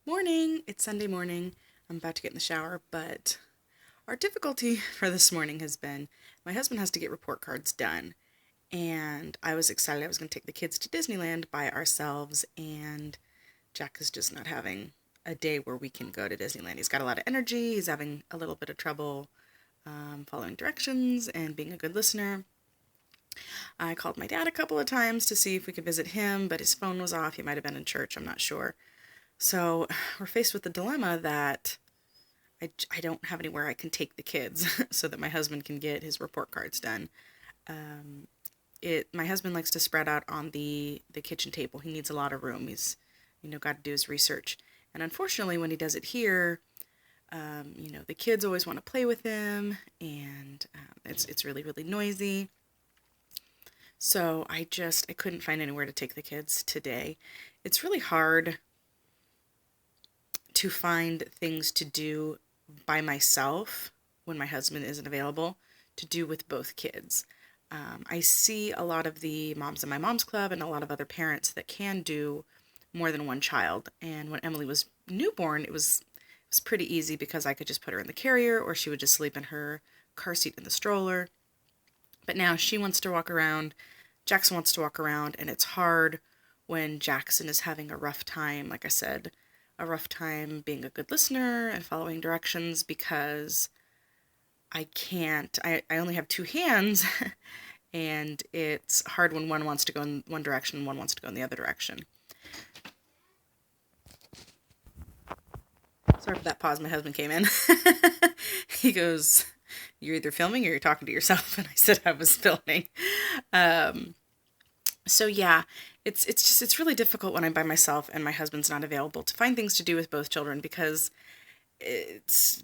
Morning! It's Sunday morning. I'm about to get in the shower, but our difficulty for this morning has been my husband has to get report cards done. And I was excited I was going to take the kids to Disneyland by ourselves, and Jack is just not having a day where we can go to Disneyland. He's got a lot of energy, he's having a little bit of trouble following directions and being a good listener. I called my dad a couple of times to see if we could visit him, but his phone was off. He might have been in church, I'm not sure. So we're faced with the dilemma that I don't have anywhere I can take the kids so that my husband can get his report cards done. My husband likes to spread out on the kitchen table. He needs a lot of room. He's got to do his research. And unfortunately, when he does it here, the kids always want to play with him, and it's really, really noisy. So I couldn't find anywhere to take the kids today. It's really hard to find things to do by myself when my husband isn't available to do with both kids. I see a lot of the moms in my mom's club and a lot of other parents that can do more than one child. And when Emily was newborn, it was pretty easy because I could just put her in the carrier, or she would just sleep in her car seat in the stroller. But now she wants to walk around, Jackson wants to walk around, and it's hard when Jackson is having a rough time, like I said, a rough time being a good listener and following directions, because I only have two hands and it's hard when one wants to go in one direction and one wants to go in the other direction. Sorry for that pause, my husband came in. He goes, "You're either filming or you're talking to yourself," and I said I was filming. So yeah, it's really difficult when I'm by myself and my husband's not available to find things to do with both children, because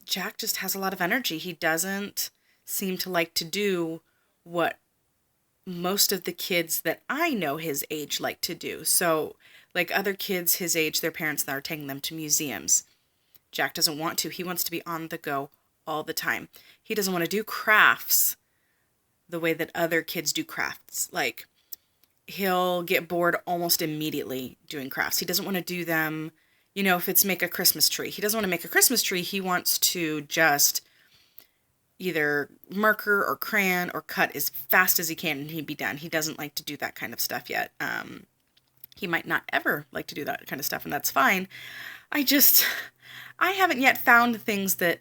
Jack just has a lot of energy. He doesn't seem to like to do what most of the kids that I know his age like to do. So, like other kids his age, their parents are taking them to museums. Jack doesn't want to. He wants to be on the go all the time. He doesn't want to do crafts the way that other kids do crafts. Like, he'll get bored almost immediately doing crafts. He doesn't want to do them, if it's make a Christmas tree. He doesn't want to make a Christmas tree. He wants to just either marker or crayon or cut as fast as he can and he'd be done. He doesn't like to do that kind of stuff yet. He might not ever like to do that kind of stuff, and that's fine. I haven't yet found things that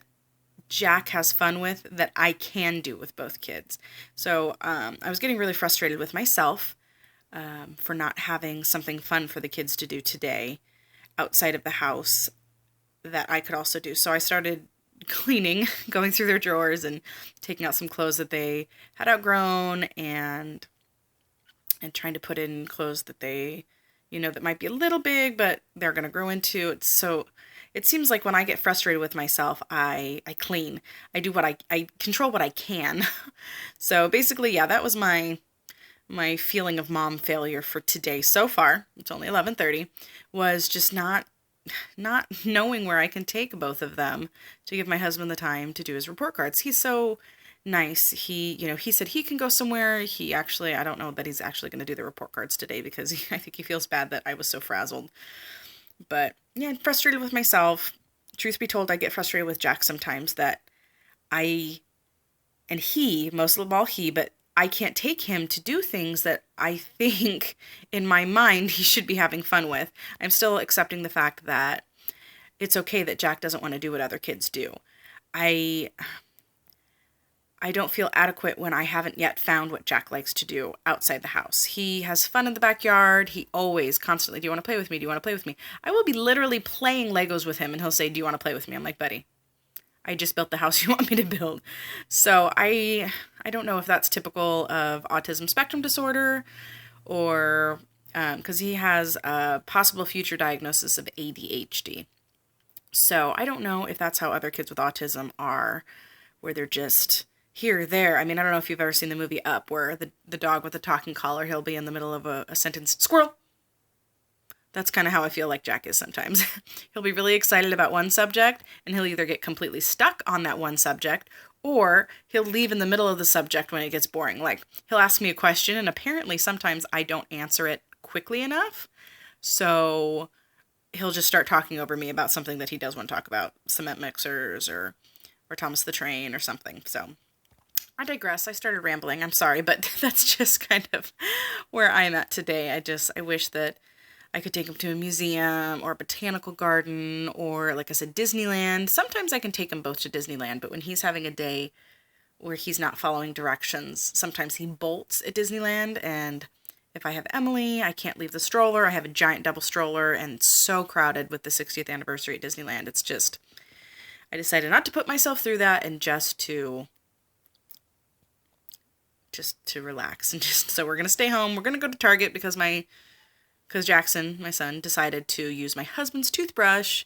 Jack has fun with that I can do with both kids. So I was getting really frustrated with myself for not having something fun for the kids to do today outside of the house that I could also do. So I started cleaning, going through their drawers and taking out some clothes that they had outgrown, and trying to put in clothes that they, that might be a little big, but they're going to grow into. It seems like when I get frustrated with myself, I clean. I do I control what I can. So basically, yeah, that was my feeling of mom failure for today so far. It's only 11:30, was just not knowing where I can take both of them to give my husband the time to do his report cards. He's so nice. He said he can go somewhere. I don't know that he's actually going to do the report cards today, because I think he feels bad that I was so frazzled. But yeah, frustrated with myself. Truth be told, I get frustrated with Jack sometimes that most of all but I can't take him to do things that I think in my mind he should be having fun with. I'm still accepting the fact that it's okay that Jack doesn't want to do what other kids do. I don't feel adequate when I haven't yet found what Jack likes to do outside the house. He has fun in the backyard. He always constantly, "Do you want to play with me? Do you want to play with me?" I will be literally playing Legos with him and he'll say, "Do you want to play with me?" I'm like, "Buddy, I just built the house you want me to build." So I don't know if that's typical of autism spectrum disorder, or because he has a possible future diagnosis of ADHD. So I don't know if that's how other kids with autism are, where they're just here, there. I mean, I don't know if you've ever seen the movie Up, where the dog with the talking collar, he'll be in the middle of a sentence, "Squirrel." That's kind of how I feel like Jack is sometimes. He'll be really excited about one subject, and he'll either get completely stuck on that one subject, or he'll leave in the middle of the subject when it gets boring. Like, he'll ask me a question, and apparently sometimes I don't answer it quickly enough. So he'll just start talking over me about something that he does want to talk about, cement mixers or Thomas the Train or something. So I digress. I started rambling. I'm sorry, but that's just kind of where I'm at today. I wish that I could take him to a museum or a botanical garden or, like I said, Disneyland. Sometimes I can take him both to Disneyland, but when he's having a day where he's not following directions, sometimes he bolts at Disneyland. And if I have Emily, I can't leave the stroller. I have a giant double stroller, and it's so crowded with the 60th anniversary at Disneyland. It's just, I decided not to put myself through that and just to relax. And so we're going to stay home. We're going to go to Target because Jackson, my son, decided to use my husband's toothbrush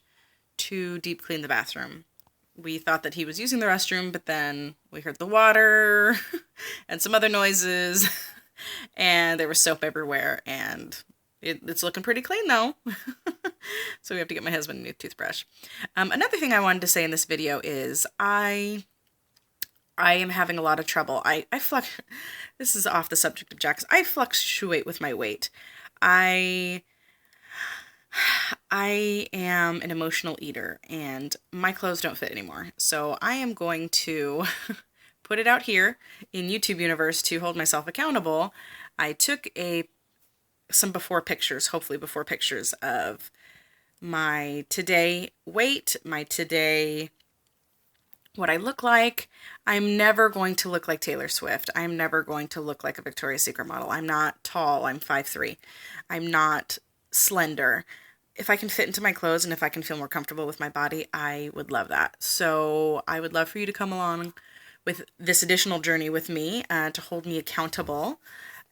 to deep clean the bathroom. We thought that he was using the restroom, but then we heard the water and some other noises, and there was soap everywhere, and it's looking pretty clean though. So we have to get my husband a new toothbrush. Another thing I wanted to say in this video is I am having a lot of trouble. This is off the subject of Jackson. I fluctuate with my weight. I am an emotional eater, and my clothes don't fit anymore. So I am going to put it out here in YouTube universe to hold myself accountable. I took some before pictures, hopefully before pictures of my today weight, my today what I look like. I'm never going to look like Taylor Swift. I'm never going to look like a Victoria's Secret model. I'm not tall. I'm 5'3". I'm not slender. If I can fit into my clothes and if I can feel more comfortable with my body, I would love that. So I would love for you to come along with this additional journey with me to hold me accountable.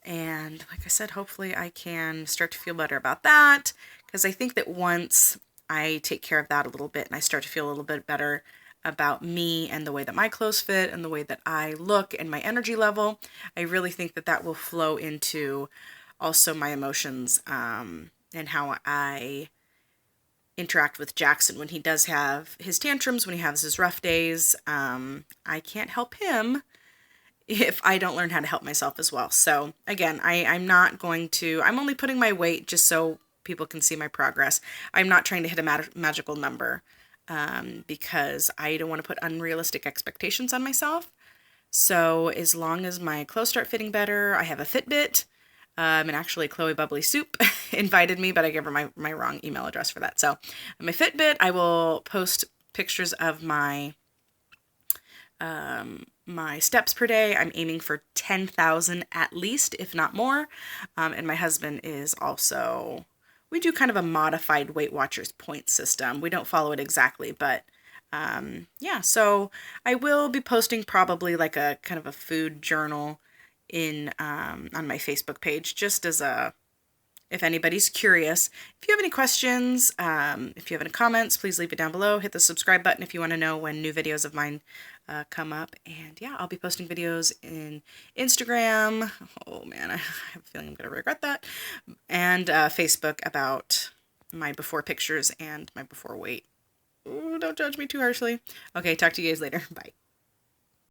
And like I said, hopefully I can start to feel better about that, because I think that once I take care of that a little bit and I start to feel a little bit better about me and the way that my clothes fit and the way that I look and my energy level, I really think that that will flow into also my emotions and how I interact with Jackson when he does have his tantrums, when he has his rough days. I can't help him if I don't learn how to help myself as well. So again, I'm only putting my weight just so people can see my progress. I'm not trying to hit a magical number. Because I don't want to put unrealistic expectations on myself. So as long as my clothes start fitting better, I have a Fitbit, and actually Chloe Bubbly Soup invited me, but I gave her my wrong email address for that. So my Fitbit, I will post pictures of my steps per day. I'm aiming for 10,000 at least, if not more. And my husband is also... We do kind of a modified Weight Watchers point system. We don't follow it exactly, but yeah. So I will be posting probably like a kind of a food journal on my Facebook page, just as if anybody's curious. If you have any questions, if you have any comments, please leave it down below. Hit the subscribe button if you want to know when new videos of mine come up. And yeah, I'll be posting videos in Instagram. Oh man, I have a feeling I'm going to regret that. And Facebook about my before pictures and my before weight. Ooh, don't judge me too harshly. Okay, talk to you guys later. Bye.